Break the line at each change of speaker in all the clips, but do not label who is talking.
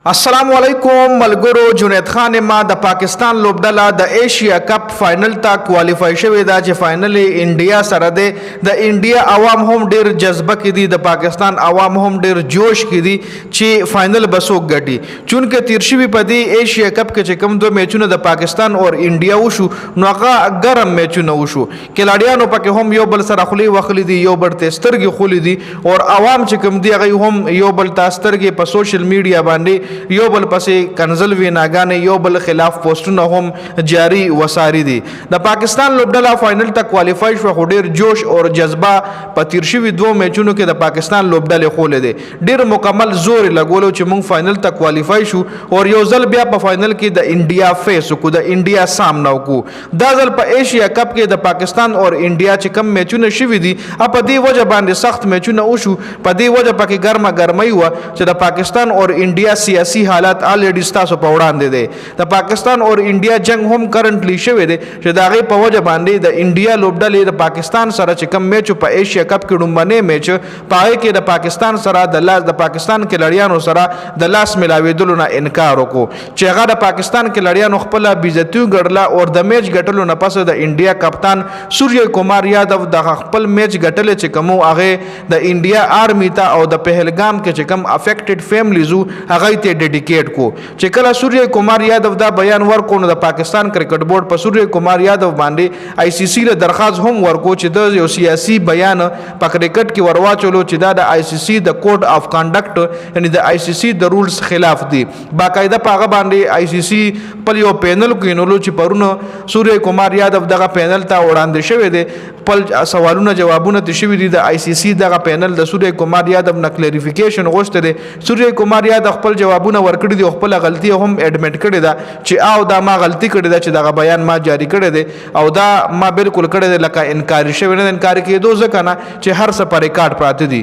السلام علیکم ملګرو. جنید خان ما د پاکستان لوبډله د ایشیا کپ فائنل ته کوالیفای شوې ده چې فائنل انډیا سره ده. د انډیا عوام هم ډیر جذبه کې دي، د پاکستان عوام هم ډیر جوش کې دي چې فائنل بسوک ګټي. چونکه تیر شوی په دې ایشیا کپ کې چې کوم دوه میچونه د پاکستان او انډیا وشو نو هغه ګرم میچونه وشو. کلاډیانو پکې هم یو بل سره خولي وخلی دي، یو بل ته سترګې خولي دي، او عوام چې کوم دي هغه هم یو بل ته سترګې په سوشل میډیا باندې یو بل پسې کنزل ویناګانې یو بل خلاف پوسټونه هم جاری وساری دي. د پاکستان لوبډله فائنل ته کوالیفای شو، خو ډیر جوش او جذبه په تیر شوي دوه میچونو کې د پاکستان لوبډلې خولې دي. ډیر مکمل زور لګولو چې موږ فائنل ته کوالیفای شو او یو ځل بیا په فائنل کې د انډیا فیس کو د انډیا سامنا وکړو. دا ځل په ایشیا کپ کې د پاکستان او انډیا چې کم میچونه شوي دي په دې وجه باندې سخت میچونه وشو. په دې وجه پکې ګرمه ګرمۍ و چې د پاکستان او انډیا سیاسي حالت الریډي ستاسو په وړاندې دی. د پاکستان او انډیا جنگ هم کرنټلی شوی دی چې د هغې په وجه باندې د انډیا لوبډلې د پاکستان سره چې کوم میچ په ایشیا کپ کې ډومبنی میچ په هغې کې د پاکستان سره د پاکستان کلاډیانو سره د لاس ملاوېدلو نه انکار وکړو چې هغه د پاکستان کلاډیانو خپله بېعزتي وګڼله او د میچ ګټلو نه پس د انډیا کپتان سوریه کمار یادو د خپل میچ ګټلې چې کوم هغې د انډیا آرمي ته او د پهلګام کې چې کوم افیکټډ فیملیز وو هغې ته ډیډیکیټ کو. چې کله سوریه کمار یادو دا بیان ورکو نو د پاکستان کرکټ بورډ په سوریه کمار یادو باندې آی سی سی له درخواست هم ورکو چې د یو سیاسي بیان په کرکټ کې ورواچولو چې دا د آی سی سی د کوډ اف کانډکټ یعنی د آی سی سی د رولز خلاف دي. باقاعده په هغه باندې آی سی سی په یو پینل کې نولو چې پرونه سوریه کمار یادو دغه پینل ته وړاندې شوی دی. خپل سوالونه جوابونه ته شوي دي. د آی سی سی دغه پینل د سوریه کمار یادو نه کلیریفیکیشن غوښته دی. سوریه کمار یادو خپل جوابونه ورکړي دي، خپل غلطي هم اډمټ کړي ده چې او دا ما غلطي کړي ده چې دغه بیان ما جاری کړی دی او دا ما بالکل کړی دی لکه انکار شوی نه. انکار کېدو ځکه نه چې هر څه په ریکارډ پراته دي.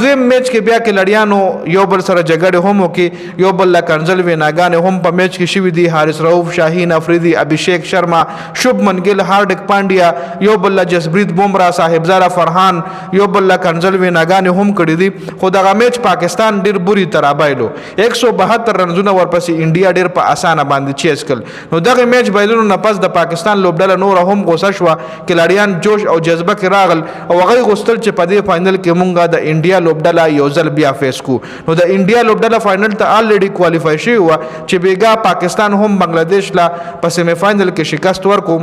دویم میچ کې بیا کلاډیانو یو بل سره جګړې هم وکړي، یو بل له کنزل ویناګانې هم په میچ کې شوي دي. حارث رؤف، شاهین افریدي، ابھیشیک شرما، شبمن ګل، هارډک پانډیا، یو بل له جسپریت بمرا، صاحبزاده فرحان، یو بل له کنزل ویناګانې هم کړي دي. خو دغه میچ پاکستان ډیر بری طرح بایلو. 172 رنزونه ورپسې انډیا ډیر په اسانه باندې چیز کړل. نو دغه میچ بایلونو نه پس د پاکستان لوبډله نور هم غوسه شوه. کلاډیان جوش او جذبه کې راغل او هغوی غوښتل چې په دې فائنل کې مونږ د انډیا لوبډله یو ځل بیا فیس کو. نو د انډیا لوبډله فائنل ته الریډي کوالیفای شوې وه چې بیګا پاکستان هم بنګلادیش له په سیمی فائنل کې شکست ورکو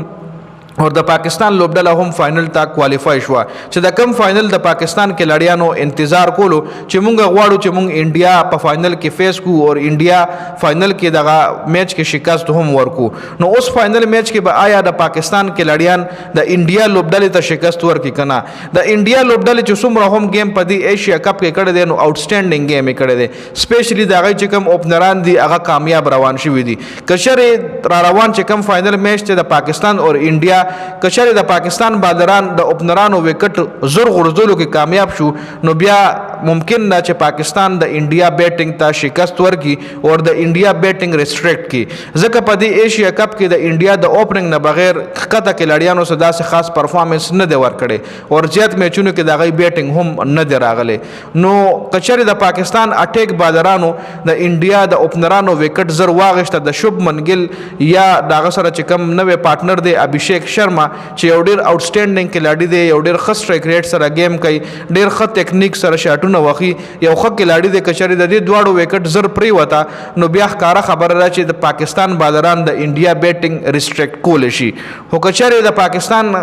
او د پاکستان لوبډله هم فائنل ته کوالیفای شوه چې د کم فائنل د پاکستان کلاډیانو انتظار کولو چې مونږ غواړو چې مونږ انډیا په فائنل کې فیس کو او انډیا فائنل کې دغه میچ کې شکست هم ورکو. نو اوس فائنل میچ کې به آیا د پاکستان کلاډیان د انډیا لوبډلې ته شکست ورکړي که نه؟ د انډیا لوبډلې چې څومره هم گیم په دې ایشیا کپ کې کړی دی نو آوټسټینډینګ گیم یې کړی دی. سپیشلی د هغوی چې کوم اوپنران دي هغه کامیاب روان شوي دي. که چېرې را روان چې کوم فائنل میچ دی د پاکستان او انډیا کچره د پاکستان بالران د اوپنرانو وکټ زر غورځولو کې کامیاب شو نو بیا ممکن نه چې پاکستان د انډیا بیټینګ ته شکست ورکړي او د انډیا بیټینګ ریسټریکټ کړي. ځکه په دې ایشیا کپ کې د انډیا د اوپننګ نه بغیر ښکته کلاډیانو څخه داسې خاص پرفارمنس نه دی ورکړی او زیات میچونو کې د هغوی بیټینګ هم نه دی راغلی. نو کچره د پاکستان اټیک بالرانو د انډیا د اوپنرانو وکټ زر واغېسته. د شبمن ګل یا د هغه سره چې کوم نوی پارټنر دی ابھیشیک شرما چې یو ډیر آوټسټینډینګ کلاډي دی، یو ډیر ښه سټرایک ریټ سره گیم کوي، ډیر ښه ټیکنیک سره شاټونه وخي، یو ښه کلاډي دی. که چېرې د دې دواړو وکټ زر پرېوته نو بیا ښکاره خبره ده چې د پاکستان بالران د انډیا بیټینګ ریسټریکټ کولی شي. خو که چېرې د پاکستان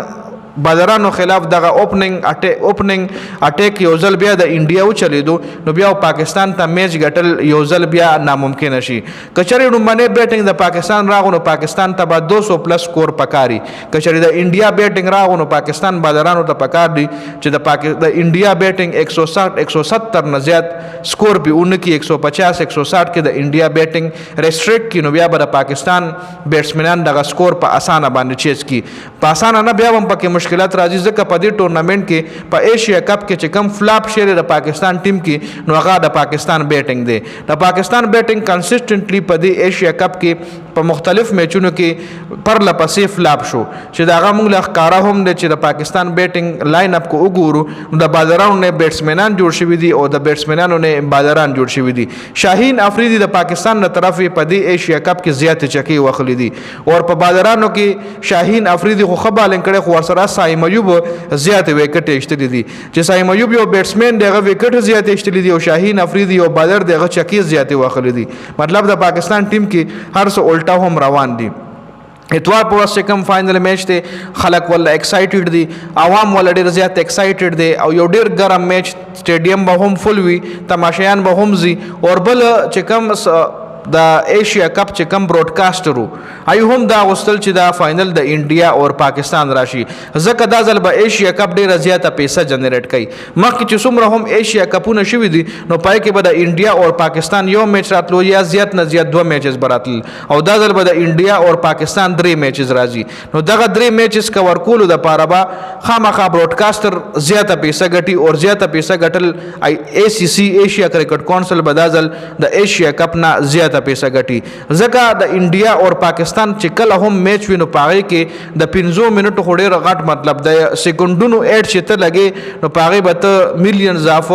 بالرانو خلاف دغه اوپننګ اټیک یو ځل بیا د انډیا وچلیدو نو بیا پاکستان ته میچ ګټل یو ځل بیا ناممکنه شي. که چېرې لومړنی بیټینګ د پاکستان راغو نو پاکستان ته به 200 پلس سکور پکاري. که چېرې د انډیا بیټینګ راغو نو پاکستان بالرانو ته پکار دي چې د انډیا بیټینګ 160 170 نه زیات سکور پې ونکړي. 150 160 کې د انډیا بیټینګ ریسټریکټ کړي نو بیا به د پاکستان بیټسمنان دغه سکور په اسانه باندې چیز کړي. په اسانه نه بیا هم پکې مشکلات راځي ځکه په دې ټورنمنټ کې په ایشیا کپ کې چې کم فلاپ شیر د پاکستان ټیم کې نو هغه د پاکستان بیټینګ دی د پاکستان بیټینګ کنسسټنټلی په دې ایشیا کپ کې په مختلف میچونو کې پر لپسې فلاپ شو چې دا هغه موږ له ښکاره هم دی چې د پاکستان بیټینګ لاین اپ کو وګورو نو د بالرانو نه بیټسمنان جوړ شوي دي او د بیټسمنانو نه بالران جوړ شوي دي شاهین افریدي د پاکستان نه طرف په دې ایشیا کپ کې زیاتې چکی وخلی دي او په بالرانو کې شاهین افریدي خو ښه بالنګ کړی خو ورسره سایم ایوب زیاتې وکټې ایشتلې دي چې سایم ایوب یو بیټسمن دی هغه وکټ زیاتې ایشتلې دي او شاهین افریدي یو بالر دی هغه چکی زیاتې وخلی دي مطلب د پاکستان ټیم کې هر څه الټا هم روان دي اتوار په ورځ چې کوم فائنل میچ دی خلک ولا ایکسایټډ دي عوام ولا ډیر زیات ایکسایټډ دي او یو ډیر ګرم میچ سټیډیم به هم فل وي تماشایان به هم زی او بل چې کوم د ایشیا کپ چې کم براډکاسټر وو هم دا غوښتل چې دا فائنل د انډیا او پاکستان راشي ځکه دا ځل به ایشیا کپ ډیره زیاته پیسې جنریټ کوي مخکې چې څومره هم ایشیا کپونه شوي دي نو پای کې به د انډیا او پاکستان یو میچ راتلو یا زیات نه زیات 2 میچز به راتل او دا ځل به د انډیا او پاکستان 3 میچز راځي نو دغه 3 میچز کور کولو دپاره به خامخا براډکاسټر زیاته پیسې ګټي او زیاته پیسې ګټل ACC ایشیا کرکټ کونسل به دا ځل د ایشیا کپ نه زیاته پیسې ګټي ځکه د انډیا او پاکستان چې کله هم میچ وي نو په هغې کې د 15 منټو خو ډېر غټ مطلب د سیکنډونو ایډ چې ته لګې نو په هغې به ته میلیونز آف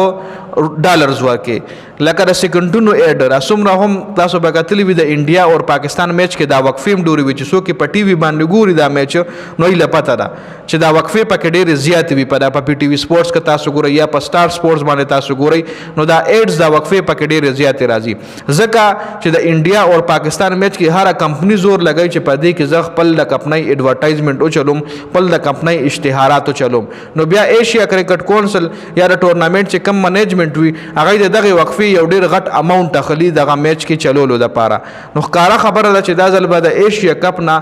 ډالرز ورکې لکه د سیکنډونو ایډ را څومره هم تاسو به کتلي وي د انډیا او پاکستان میچ کې دا وقفې هم ډورې وي چې څوک یې په ټي وي باندې ګوري دا میچ نو یې له پته ده چې دا وقفې پکې ډېرې زیاتې وي په پي ټي وي سپورټس کې تاسو ګورئ یا په سټار سپورټس باندې تاسو ګورئ نو دا ایډز دا وقفې پکې ډېرې زیاتې راځي ځکه چې د انډیا او پاکستان میچ کې هره کمپنی زور لګوي چې په دې کې زه خپل د کمپنۍ ایډورټایزمنټ وچلوم خپل د کمپنۍ اشتهارات وچلوم نو بیا ایشیا کرکټ کونسل یا د ټورنمنټ چې کم منیجمنټ وي هغه د دغه وقفې یو ډیر غټ اماونټ اخلي دغه میچ کې چلولو دپاره نو ښکاره خبره ده چې دا ځل به د ایشیا کپ نه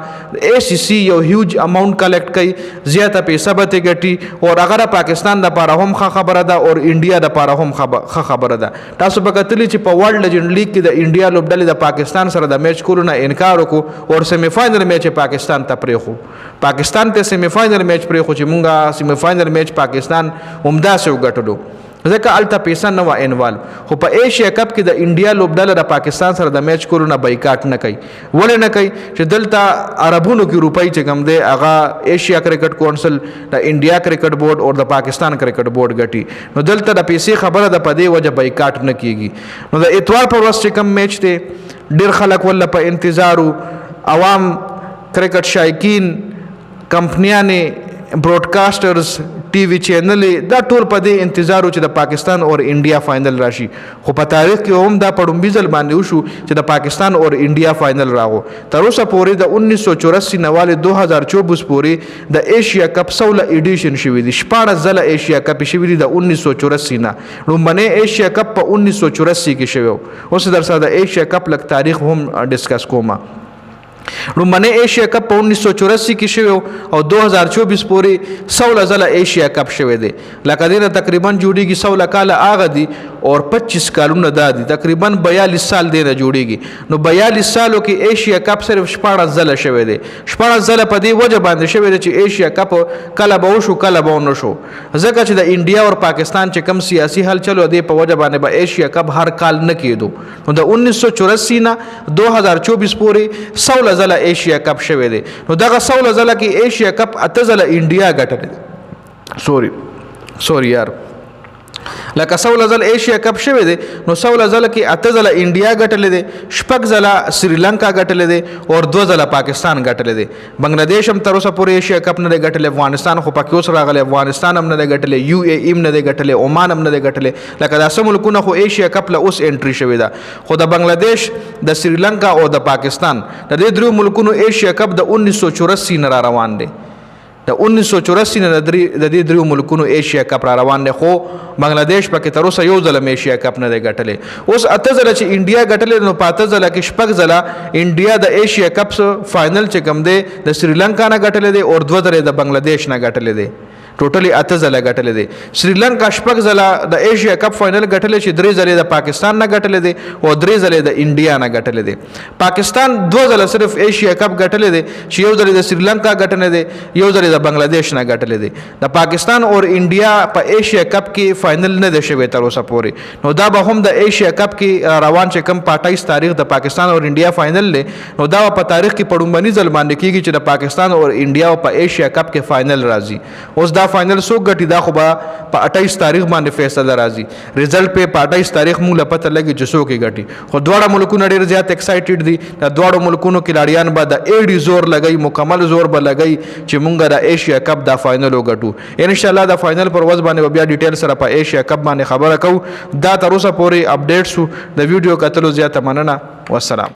ACC یو هیوج اماونټ کلیکټ کوي زیاته پیسه به ترې ګټي او هغه د پاکستان دپاره هم ښه خبره ده او انډیا دپاره هم ښه خبره ده تاسو به کتلي چې په ورلډ لیجنډ لیګ کې د انډیا لوبډلې د پاکستان سره د میچ کولو نه انکار وکړو او سیمی فاینل میچ پاکستان ته پرېښو پاکستان ته سیمی فاینل میچ پرېښو چې مونږه سیمی فاینل میچ پاکستان همداسې وګټلو ځکه هلته پیسه نه وه انوالو خو په ایشیا کپ کې د انډیا لوبډله د پاکستان سره د میچ کولو نه بایکاټ نه کوي ولې نه کوي چې دلته عربونو کې روپۍ چې کوم دی هغه ایشیا کرکټ کونسل د انډیا کرکټ بورډ او د پاکستان کرکټ بورډ ګټي نو دلته د پیسې خبره ده په دې وجه بایکاټ نه کیږي نو د اتوار په ورځ چې کوم میچ دی ډېر خلک ولله په انتظار عوام کرکټ شایقین کمپنیانې براډکاسټرز ټي وي چینلې دا ټول په دې انتظار و چې د پاکستان او انډیا فاینل راشي خو په تاریخ کې هم دا په ډومبي ځل باندې وشو چې د پاکستان او انډیا فاینل راغو تر اوسه پورې د 1984 نه والې 2024 پورې د ایشیا کپ 16 ایډیشن شوي دي 14 ځله ایشیا کپ شوي دي د 1984 نه لومبنی ایشیا کپ په 1984 کې شوی اوس در سره د ایشیا کپ لک تاریخ هم ډسکس کوم لومبنی ایشیا کپ په 1984 کې شوی او 2024 پورې 16 ځله ایشیا کپ شوی دی لکه دې نه تقریبا جوړیږي 16 کاله هغه دي او 25 کالونه دا دي تقریبا 42 سال دی نه جوړیږي نو 42 سالو کې ایشیا کپ صرف 14 ځله شوی دی 14 ځله په دې وجه باندې شوی دی چې ایشیا کپ کله به وشو کله به ونه شو ځکه چې د انډیا او پاکستان چې کم سیاسي حل چلو دی په وجه باندې به ایشیا کپ هر کال نه کېدو نو د 1984 نه 2024 پورې 16 ځله ایشیا کپ شوی دی نو دغه 16 ځله کې ایشیا کپ 8 ځله انډیا ګټلی سوري یار لکه 16 ځله ایشیا کپ شوی دی نو 16 ځله کې 8 ځله انډیا ګټلی دی 6 ځله سریلانکا ګټلی دی او 2 ځله پاکستان ګټلی دی بنګلادیش هم تر اوسه پورې ایشیا کپ نه دی ګټلی افغانستان خو پکې اوس راغلی افغانستان هم نه دی ګټلی UAE هم نه دی ګټلی عمان هم نه دی ګټلی لکه دا څه ملکونه خو ایشیا کپ له اوس انټري شوې ده خو د بنګلادیش د سریلانکا او د پاکستان د دې درو ملکونو ایشیا کپ د 1984 نه را روان دی د 1984 نه د دې درو ملکونو ایشیا کپ را روان دی خو بنگلادیش پکې تر اوسه یو ځله ایشیا کپ نه دی ګټلی اوس 8 ځله چې انډیا ګټلی نو په 8 ځله کې 6 ځله انډیا د ایشیا کپ فاینل چې کوم دی د سریلانکا نه ګټلی دی او 2 ځله د بنگلادیش نه ګټلی دی ټوټلی 8 ځله ګټلې دي. سریلانکا 6 ځله د ایشیا کپ فائنل ګټلې چې 3 ځله د پاکستان نه ګټلې دي او 3 ځله د انډیا نه ګټلې دي. پاکستان 2 ځله صرف ایشیا کپ ګټلې دي چې یو ځله د سریلانکا ګټلې دي یو ځله د بنگلاديش نه ګټلې دي. د پاکستان او انډیا په ایشیا کپ کې فائنل نه دی شوی تر اوسه پورې. نو دا به هم د ایشیا کپ کې روان چې کم 28 تاریخ د پاکستان او انډیا فائنل دی نو دا په تاریخ کې پړومبني ځل باندې کیږي چې د پاکستان او انډیا په ایشیا کپ کې فائنل راځي. اوس دا فائنل څوک ګټي دا خو به په 28 تاریخ باندې فیصله راځي. رزلټ په 28 تاریخ موږ له پته لګي چې څوک یې ګټي. خو دواړه ملکونه ډېر زیات ایکسایټډ دي. د دواړو ملکونو کلاړیان به د ایډي زور لګي مکمل زور به لګي چې موږ د ایشیا کپ دا فائنل وګټو. ان شاء الله دا فائنل پر ورځ باندې بیا ډیټیل سره په ایشیا کپ باندې خبره کوو. دا تر اوسه پورې اپډیټ شو. د ویډیو کتلو زیاته مننه. والسلام.